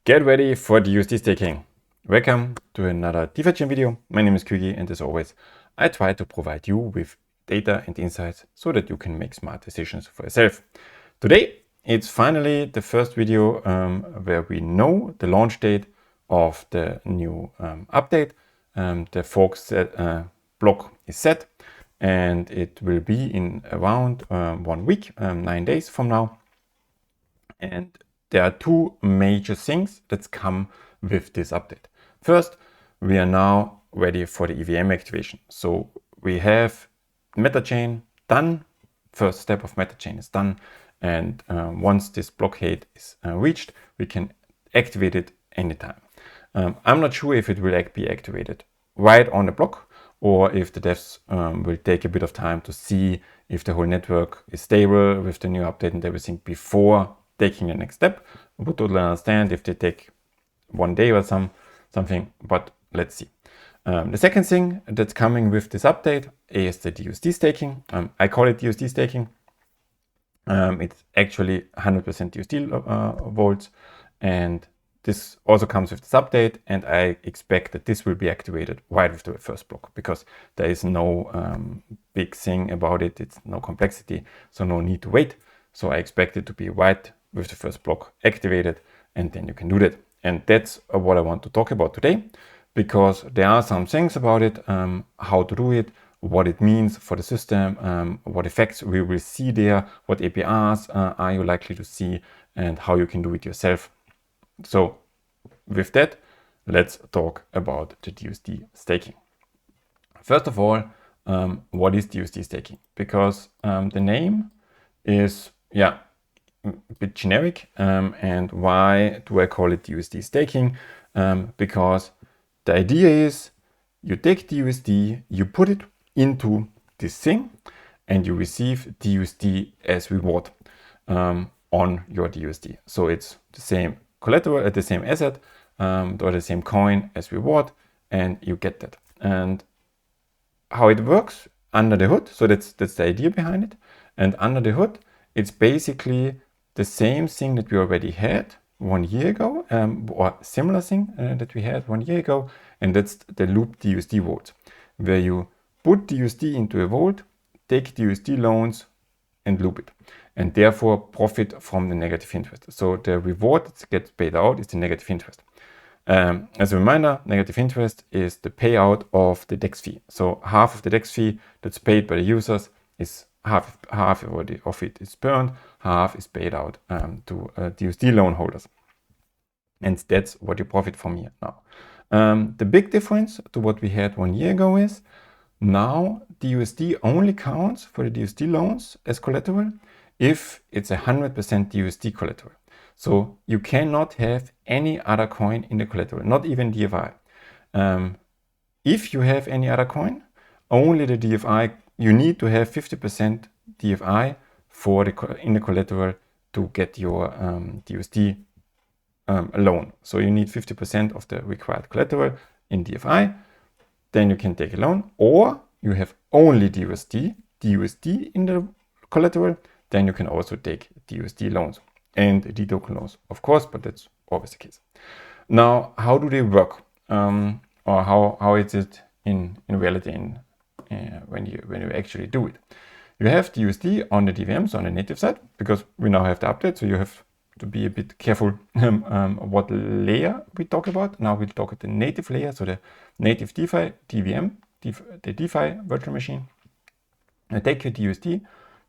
Get ready for the DUSD staking. Welcome to another defichain video. My name is Kugi, and as always, I try to provide you with data and insights so that you can make smart decisions for yourself. Today, it's finally the first video where we know the launch date of the new update. The fork block is set, and it will be in around 1 week, 9 days from now. And there are two major things that come with this update. First, we are now ready for the EVM activation. So we have MetaChain done. First step of MetaChain is done. And once this blockade is reached, we can activate it anytime. I'm not sure if it will be activated right on the block or if the devs will take a bit of time to see if the whole network is stable with the new update and everything before taking the next step. I would totally understand if they take 1 day or something, but let's see. The second thing that's coming with this update is the DUSD staking. I call it DUSD staking. It's actually 100% DUSD vaults, and this also comes with this update, and I expect that this will be activated right with the first block because there is no big thing about it. It's no complexity, so no need to wait. So I expect it to be right with the first block activated, and then you can do that. And that's what I want to talk about today, because there are some things about it, how to do it, what it means for the system, what effects we will see there, what APRs are you likely to see, and how you can do it yourself. So with that, let's talk about the DUSD staking. First of all, what is DUSD staking? Because the name is, a bit generic, and why do I call it DUSD staking? Because the idea is you take DUSD, you put it into this thing, and you receive DUSD as reward on your DUSD. So it's the same collateral, the same asset, or the same coin as reward, and you get that. And how it works under the hood, so that's the idea behind it. And under the hood, it's basically the same thing that we already had 1 year ago, or similar thing that we had 1 year ago, and that's the loop DUSD vault, where you put DUSD into a vault, take DUSD loans, and loop it, and therefore profit from the negative interest. So the reward that gets paid out is the negative interest. As a reminder, negative interest is the payout of the DEX fee. So half of the DEX fee that's paid by the users is half of it is burned, half is paid out to DUSD loan holders. And that's what you profit from here now. The big difference to what we had 1 year ago is now DUSD only counts for the DUSD loans as collateral if it's 100% DUSD collateral. So you cannot have any other coin in the collateral, not even DFI. If you have any other coin, only the DFI, you need to have 50% DFI in the collateral to get your DUSD loan. So you need 50% of the required collateral in DFI, then you can take a loan. Or you have only DUSD in the collateral, then you can also take DUSD loans and the token loans, of course, but that's always the case. Now, how do they work? Or how is it in reality when you actually do it? You have DUSD on the DVMs on the native side, because we now have the update, so you have to be a bit careful what layer we talk about. Now we'll talk about the native layer, so the native DeFi DVM, the DeFi virtual machine. You take your DUSD,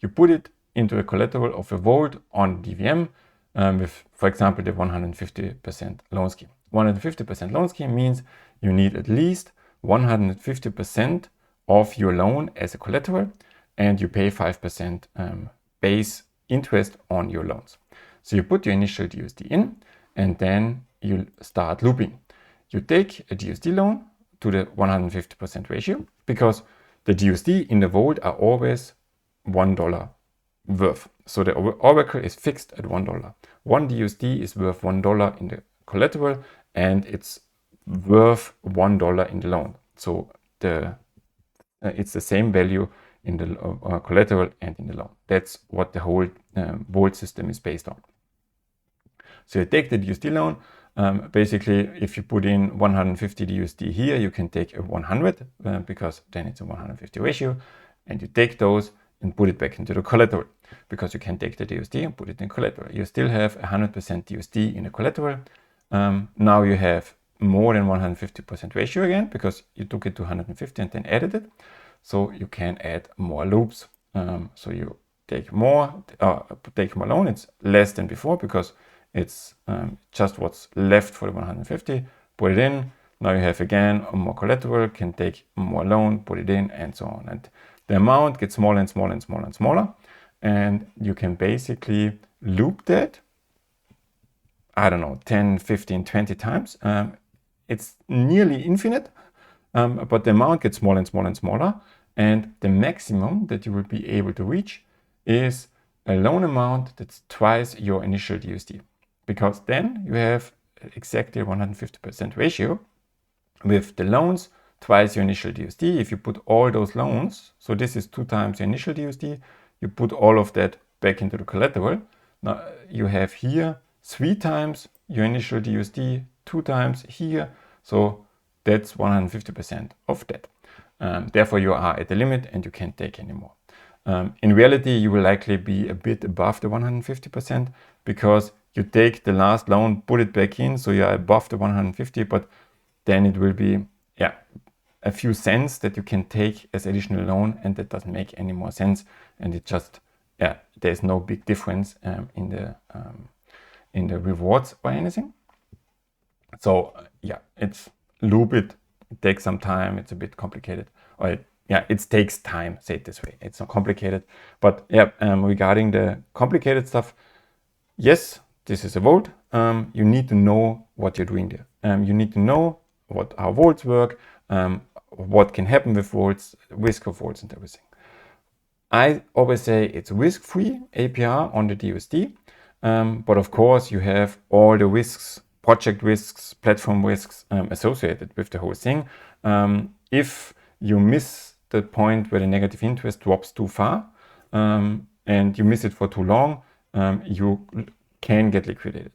you put it into a collateral of a vault on DVM with, for example, the 150% loan scheme. 150% loan scheme means you need at least 150% of your loan as a collateral, and you pay 5% base interest on your loans. So you put your initial DUSD in, and then you start looping. You take a DUSD loan to the 150% ratio, because the DUSD in the vault are always $1 worth. So the oracle is fixed at $1. One DUSD is worth $1 in the collateral, and it's worth $1 in the loan. So it's the same value in the collateral and in the loan. That's what the whole vault system is based on. So you take the DUSD loan, Basically, if you put in 150 DUSD here, you can take a 100 because then it's a 150 ratio, and you take those and put it back into the collateral, because you can take the DUSD and put it in collateral. You still have 100% DUSD in the collateral. Now you have more than 150% ratio again, because you took it to 150 and then added it. So you can add more loops. So you take more loan. It's less than before because it's just what's left for the 150. Put it in. Now you have again more collateral, can take more loan, put it in, and so on. And the amount gets smaller and smaller and smaller and smaller. And you can basically loop that, I don't know, 10, 15, 20 times. It's nearly infinite, but the amount gets smaller and smaller and smaller. And the maximum that you will be able to reach is a loan amount that's twice your initial DUSD. Because then you have exactly 150% ratio with the loans twice your initial DUSD. If you put all those loans, so this is 2 times your initial DUSD, you put all of that back into the collateral. Now you have here 3 times your initial DUSD, 2 times here. So that's 150% of that. Therefore, you are at the limit and you can't take any more. In reality, you will likely be a bit above the 150% because you take the last loan, put it back in, so you're above the 150, but then it will be a few cents that you can take as additional loan, and that doesn't make any more sense. And it just, there's no big difference in the rewards or anything. So it's loop it. It takes some time. It's a bit complicated, or it takes time. Say it this way. It's not complicated, but regarding the complicated stuff, yes, this is a vault. You need to know what you're doing there. You need to know how vaults work, what can happen with vaults, risk of vaults, and everything. I always say it's risk-free APR on the DUSD, but of course you have all the risks, project risks, platform risks associated with the whole thing. If you miss the point where the negative interest drops too far and you miss it for too long, you can get liquidated.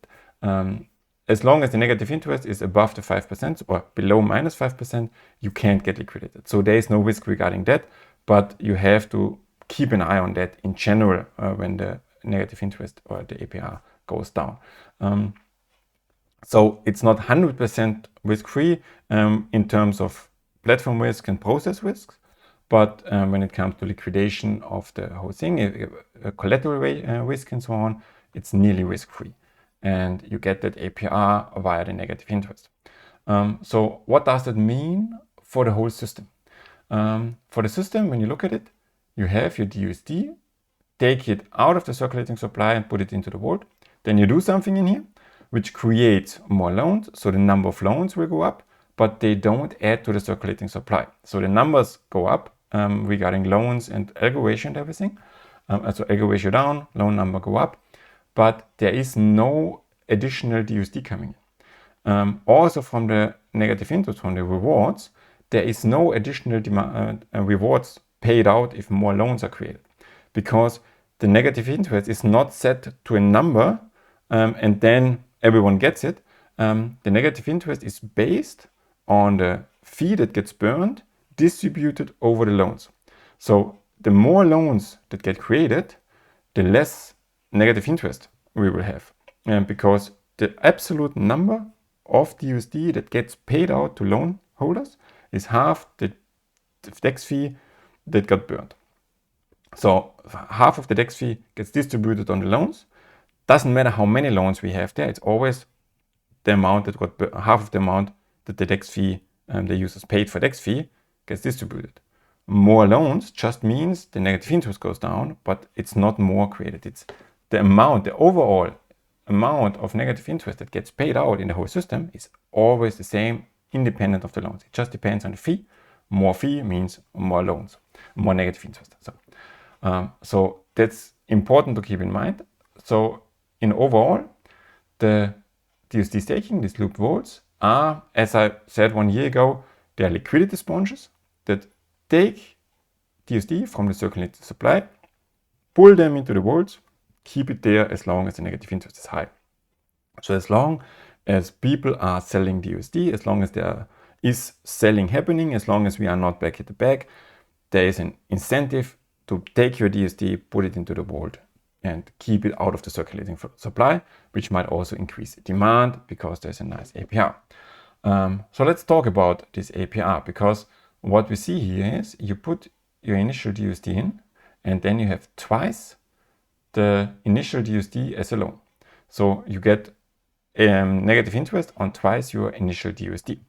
As long as the negative interest is above the 5% or below minus 5%, you can't get liquidated. So there is no risk regarding that, but you have to keep an eye on that in general when the negative interest or the APR goes down. So it's not 100% risk-free in terms of platform risk and process risks, but when it comes to liquidation of the whole thing, collateral risk and so on, it's nearly risk-free. And you get that APR via the negative interest. So what does that mean for the whole system? For the system, when you look at it, you have your DUSD, take it out of the circulating supply and put it into the vault. Then you do something in here, which creates more loans. So the number of loans will go up, but they don't add to the circulating supply. So the numbers go up regarding loans and algo ratio and everything. So algo ratio down, loan number go up, but there is no additional DUSD coming in. Also from the negative interest, from the rewards, there is no additional rewards paid out if more loans are created, because the negative interest is not set to a number and then everyone gets it. The negative interest is based on the fee that gets burned distributed over the loans. So the more loans that get created, the less negative interest we will have, because the absolute number of DUSD that gets paid out to loan holders is half the DEX fee that got burned. So half of the DEX fee gets distributed on the loans. Doesn't matter how many loans we have there, it's always the amount that got half of the amount that the DEX fee, the users paid for DEX fee, gets distributed. More loans just means the negative interest goes down, but it's not more created. It's the amount, the overall amount of negative interest that gets paid out in the whole system is always the same, independent of the loans. It just depends on the fee. More fee means more loans, more negative interest. So that's important to keep in mind. So in overall, the DUSD staking, these loop vaults, are, as I said 1 year ago, they are liquidity sponges that take DUSD from the circulating supply, pull them into the vaults, keep it there as long as the negative interest is high. So as long as people are selling DUSD, as long as there is selling happening, as long as we are not back at the back, there is an incentive to take your DUSD, put it into the vault, and keep it out of the circulating supply, which might also increase demand because there's a nice APR. So let's talk about this APR, because what we see here is you put your initial DUSD in, and then you have twice the initial DUSD as a loan. So you get negative interest on twice your initial DUSD.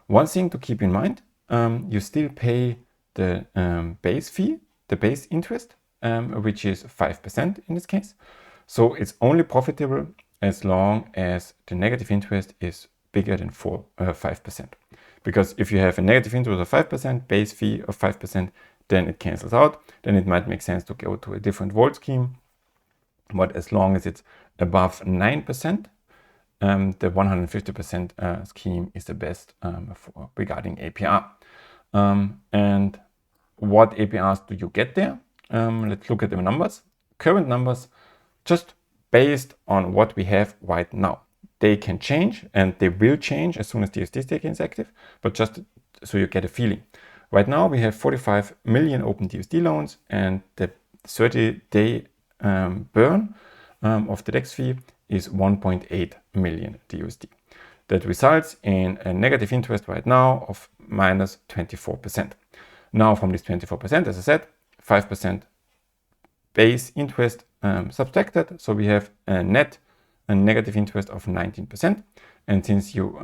One thing to keep in mind, you still pay the base fee, the base interest, which is 5% in this case. So it's only profitable as long as the negative interest is bigger than 5%. Because if you have a negative interest of 5%, base fee of 5%, then it cancels out. Then it might make sense to go to a different vault scheme. But as long as it's above 9%, the 150% scheme is the best regarding APR. And what APRs do you get there? Let's look at the numbers. Current numbers, just based on what we have right now. They can change, and they will change as soon as DUSD staking is active, but just so you get a feeling. Right now we have 45 million open DUSD loans, and the 30-day burn of the DEX fee is 1.8 million DUSD. That results in a negative interest right now of minus 24%. Now from this 24%, as I said, 5% base interest subtracted. So we have a negative interest of 19%. And since you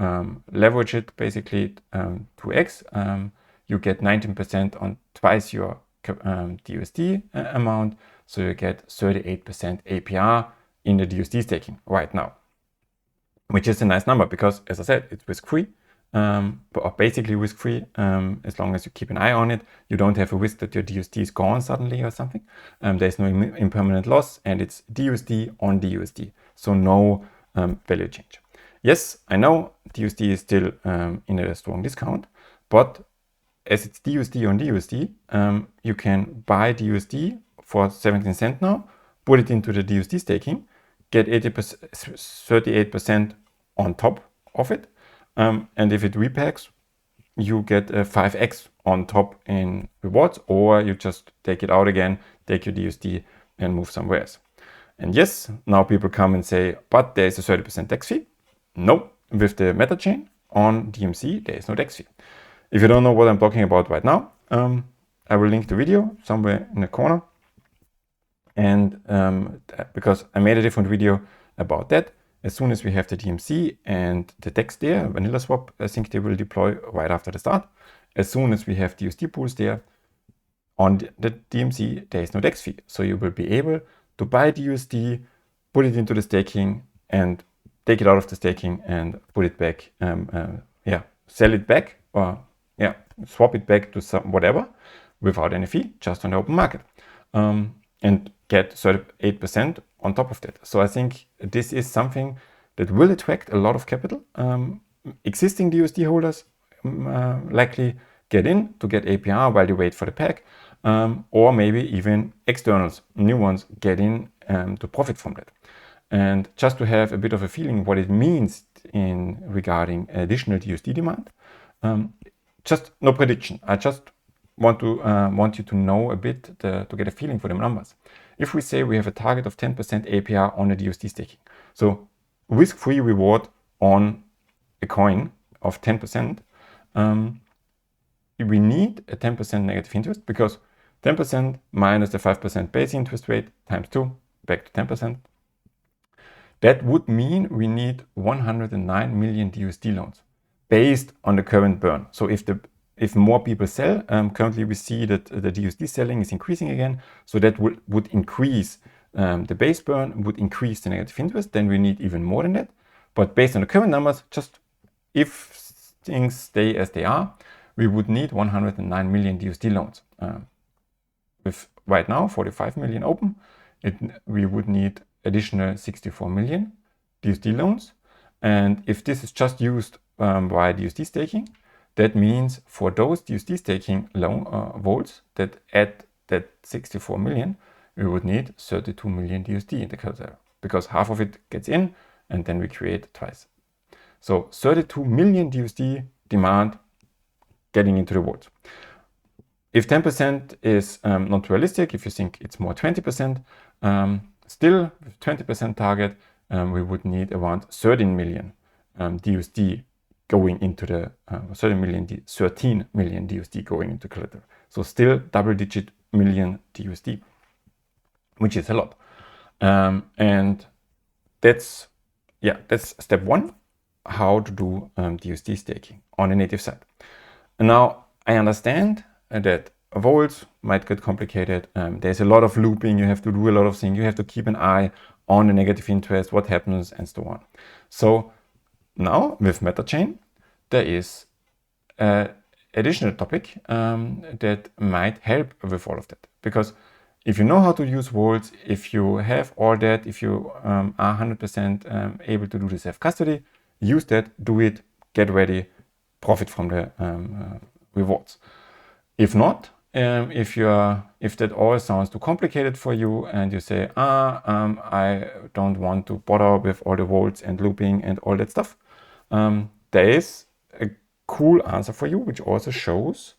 leverage it basically 2x, you get 19% on twice your DUSD amount. So you get 38% APR in the DUSD staking right now, which is a nice number because, as I said, it's risk-free, but basically risk-free as long as you keep an eye on it. You don't have a risk that your DUSD is gone suddenly or something. There's no impermanent loss, and it's DUSD on DUSD, so no value change. Yes, I know DUSD is still in a strong discount, but as it's DUSD on DUSD, you can buy DUSD for 17 cents now, put it into the DUSD staking, get 38% on top of it. And if it repacks, you get a 5x on top in rewards, or you just take it out again, take your DUSD and move somewhere else. And yes, now people come and say, but there's a 30% DEX fee. No, with the MetaChain on DMC, there is no DEX fee. If you don't know what I'm talking about right now, I will link the video somewhere in the corner. And because I made a different video about that, as soon as we have the DMC and the DEX there, Vanilla Swap, I think they will deploy right after the start. As soon as we have DUSD pools there on the DMC, there is no DEX fee. So you will be able to buy DUSD, put it into the staking, and take it out of the staking and put it back, sell it back, or swap it back to some whatever without any fee, just on the open market, and get 38% on top of that. So I think this is something that will attract a lot of capital. Existing DUSD holders likely get in to get APR while they wait for the pack, or maybe even externals, new ones, get in to profit from that. And just to have a bit of a feeling what it means in regarding additional DUSD demand, just no prediction. I just want you to know a bit to get a feeling for the numbers. If we say we have a target of 10% APR on a DUSD staking, so risk-free reward on a coin of 10%, we need a 10% negative interest, because 10% minus the 5% base interest rate times 2, back to 10%. That would mean we need 109 million DUSD loans based on the current burn. So if more people sell, currently we see that the DUSD selling is increasing again. So that would increase the base burn, would increase the negative interest. Then we need even more than that. But based on the current numbers, just if things stay as they are, we would need 109 million DUSD loans. With right now 45 million open, we would need additional 64 million DUSD loans. And if this is just used by DUSD staking, that means for those DUSD staking loan vaults that add that 64 million, we would need 32 million DUSD in the calculator, because half of it gets in and then we create twice. So 32 million DUSD demand getting into the vault. If 10% is not realistic, if you think it's more 20%, still with 20% target, we would need around 13 million DUSD going into the 13 million DUSD going into collateral. So still double-digit million DUSD, which is a lot. And that's step one, how to do DUSD staking on the native side. And now I understand that vaults might get complicated. There's a lot of looping. You have to do a lot of things. You have to keep an eye on the negative interest, what happens, and so on. So now with MetaChain, there is an additional topic that might help with all of that. Because if you know how to use vaults, if you have all that, if you are 100% able to do the self-custody, use that, do it, get ready, profit from the rewards. If not, if that all sounds too complicated for you and you say, I don't want to bother with all the vaults and looping and all that stuff, there is a cool answer for you, which also shows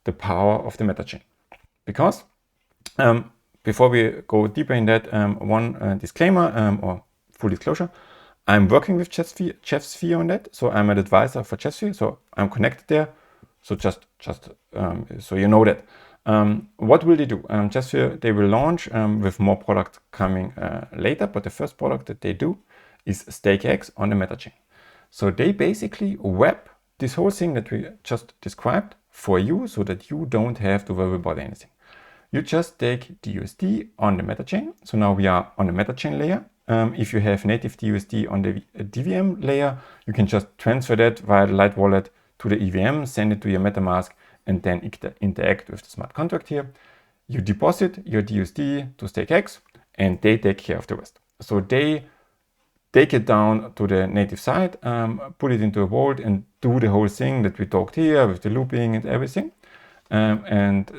the power of the MetaChain. Because before we go deeper in that, one disclaimer or full disclosure, I'm working with Chefsphere on that. So I'm an advisor for Chefsphere, so I'm connected there. So just so you know that. What will they do? Chefsphere, they will launch with more product coming later, but the first product that they do is StakeX on the MetaChain. So they basically wrap this whole thing that we just described for you so that you don't have to worry about anything. You just take DUSD on the MetaChain. So now we are on the MetaChain layer. If you have native DUSD on the DVM layer, you can just transfer that via the Light Wallet to the EVM, send it to your MetaMask, and then interact with the smart contract here. You deposit your DUSD to StakeX, and they take care of the rest. So they take it down to the native side, put it into a vault, and do the whole thing that we talked here with the looping and everything, and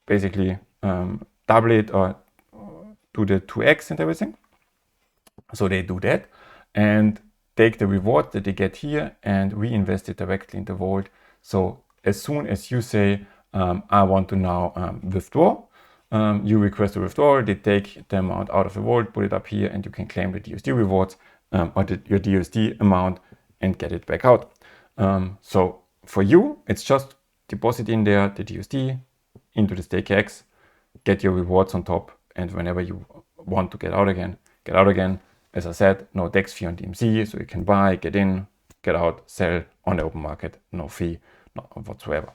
basically double it or do the 2x and everything. So they do that and take the reward that they get here and reinvest it directly in the vault. So as soon as you say, I want to now withdraw, you request a withdrawal, they take the amount out of the vault, put it up here, and you can claim the DUSD rewards or your DUSD amount and get it back out. So for you, it's just deposit in there the DUSD into the StakeX, get your rewards on top, and whenever you want to get out again, get out again. As I said, no DEX fee on DMC, so you can buy, get in, get out, sell on the open market, no fee, not whatsoever.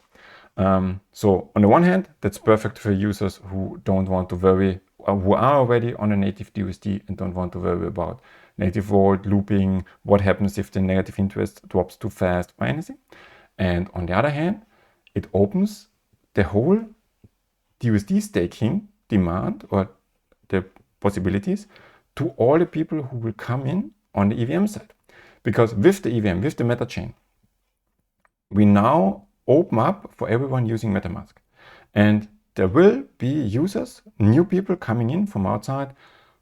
So on the one hand, that's perfect for users who don't want to worry, or who are already on a native DUSD and don't want to worry about native vault, looping, what happens if the negative interest drops too fast or anything. And on the other hand, it opens the whole DUSD staking demand or the possibilities to all the people who will come in on the EVM side. Because with the EVM, with the MetaChain, we now open up for everyone using MetaMask. And there will be users, new people coming in from outside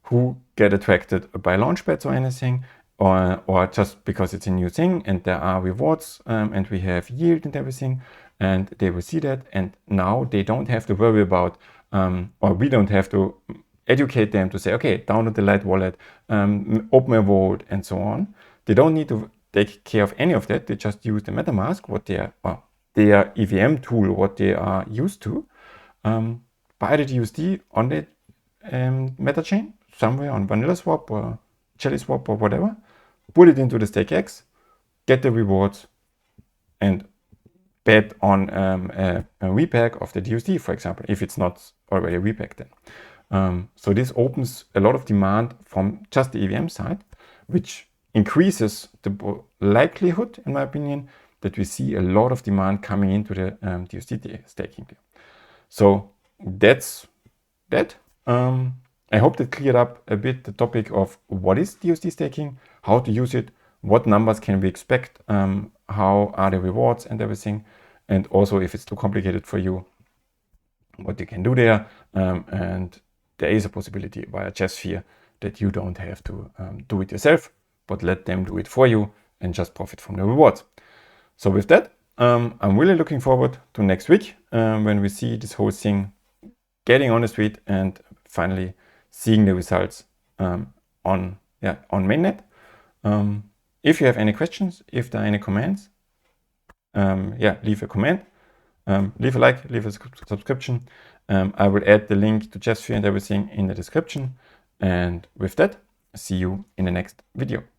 who get attracted by launchpads or anything, or just because it's a new thing and there are rewards and we have yield and everything, and they will see that. And now they don't have to worry about, or we don't have to educate them to say, okay, download the Light Wallet, open a vault, and so on. They don't need to take care of any of that. They just use the MetaMask, what their EVM tool, what they are used to, buy the DUSD on the MetaChain, somewhere on VanillaSwap or ChellySwap or whatever, put it into the StakeX, get the rewards, and bet on a repack of the DUSD, for example, if it's not already repacked then. So this opens a lot of demand from just the EVM side, which increases the likelihood, in my opinion, that we see a lot of demand coming into the DUSD staking. So that's that. I hope that cleared up a bit the topic of what is DUSD staking, how to use it, what numbers can we expect, how are the rewards and everything, and also if it's too complicated for you, what you can do there. And there is a possibility via Chefsphere that you don't have to do it yourself, but let them do it for you and just profit from the rewards. So with that, I'm really looking forward to next week when we see this whole thing getting on the street and finally seeing the results on mainnet. If you have any questions, if there are any comments, leave a comment, leave a like, leave a subscription. I will add the link to Jeff's fee and everything in the description. And with that, see you in the next video.